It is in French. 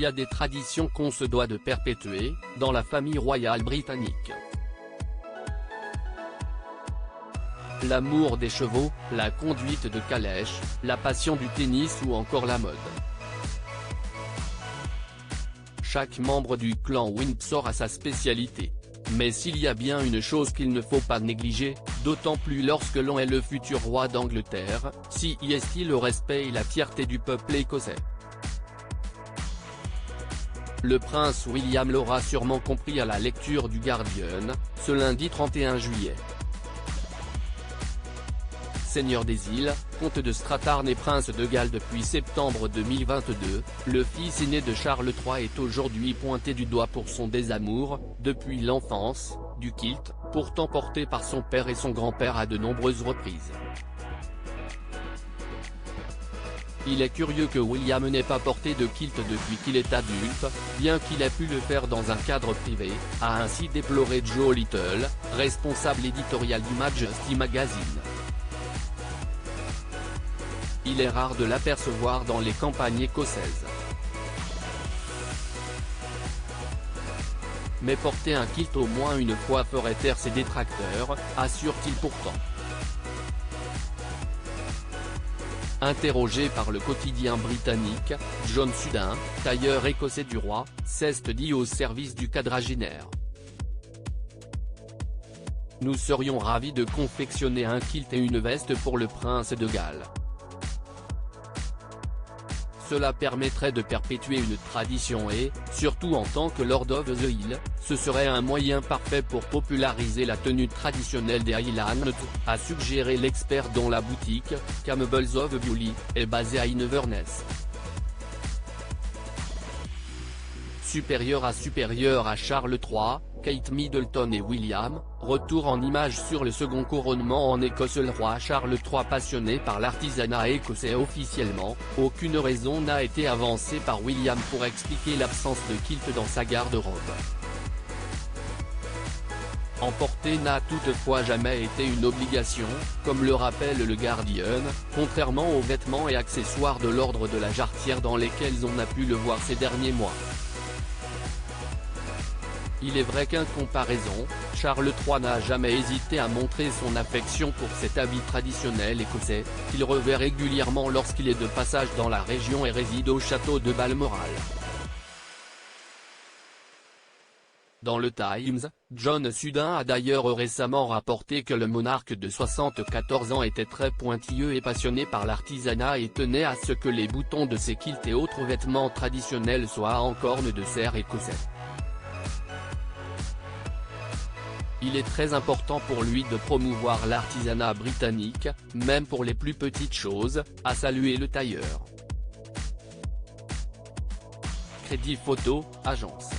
y a des traditions qu'on se doit de perpétuer, dans la famille royale britannique. L'amour des chevaux, la conduite de calèche, la passion du tennis ou encore la mode. Chaque membre du clan Windsor a sa spécialité. Mais s'il y a bien une chose qu'il ne faut pas négliger, d'autant plus lorsque l'on est le futur roi d'Angleterre, c'est le respect et la fierté du peuple écossais. Le prince William l'aura sûrement compris à la lecture du Guardian, ce lundi 31 juillet. Seigneur des îles, comte de Strathern et prince de Galles depuis septembre 2022, le fils aîné de Charles III est aujourd'hui pointé du doigt pour son désamour, depuis l'enfance, du kilt, pourtant porté par son père et son grand-père à de nombreuses reprises. Il est curieux que William n'ait pas porté de kilt depuis qu'il est adulte, bien qu'il ait pu le faire dans un cadre privé, a ainsi déploré Joe Little, responsable éditorial du Majesty Magazine. Il est rare de l'apercevoir dans les campagnes écossaises. Mais porter un kilt au moins une fois ferait taire ses détracteurs, assure-t-il pourtant. Interrogé par le quotidien britannique, John Sudin, tailleur écossais du roi, s'est dit au service du quadragénaire. Nous serions ravis de confectionner un kilt et une veste pour le prince de Galles. Cela permettrait de perpétuer une tradition et, surtout en tant que Lord of the Hill, ce serait un moyen parfait pour populariser la tenue traditionnelle des Highlands, a suggéré l'expert dont la boutique, Campbell's of Beaulieu, est basée à Inverness. Supérieur à Charles III, Kate Middleton et William, retour en images sur le second couronnement en Écosse. Le roi Charles III passionné par l'artisanat écossais. Officiellement, aucune raison n'a été avancée par William pour expliquer l'absence de kilt dans sa garde-robe. En porter n'a toutefois jamais été une obligation, comme le rappelle le Guardian, contrairement aux vêtements et accessoires de l'ordre de la Jarretière dans lesquels on a pu le voir ces derniers mois. Il est vrai qu'en comparaison, Charles III n'a jamais hésité à montrer son affection pour cet habit traditionnel écossais, qu'il revêt régulièrement lorsqu'il est de passage dans la région et réside au château de Balmoral. Dans le Times, John Sudin a d'ailleurs récemment rapporté que le monarque de 74 ans était très pointilleux et passionné par l'artisanat et tenait à ce que les boutons de ses kilts et autres vêtements traditionnels soient en corne de cerf écossais. Il est très important pour lui de promouvoir l'artisanat britannique, même pour les plus petites choses, a salué le tailleur. Crédit Photo, agence.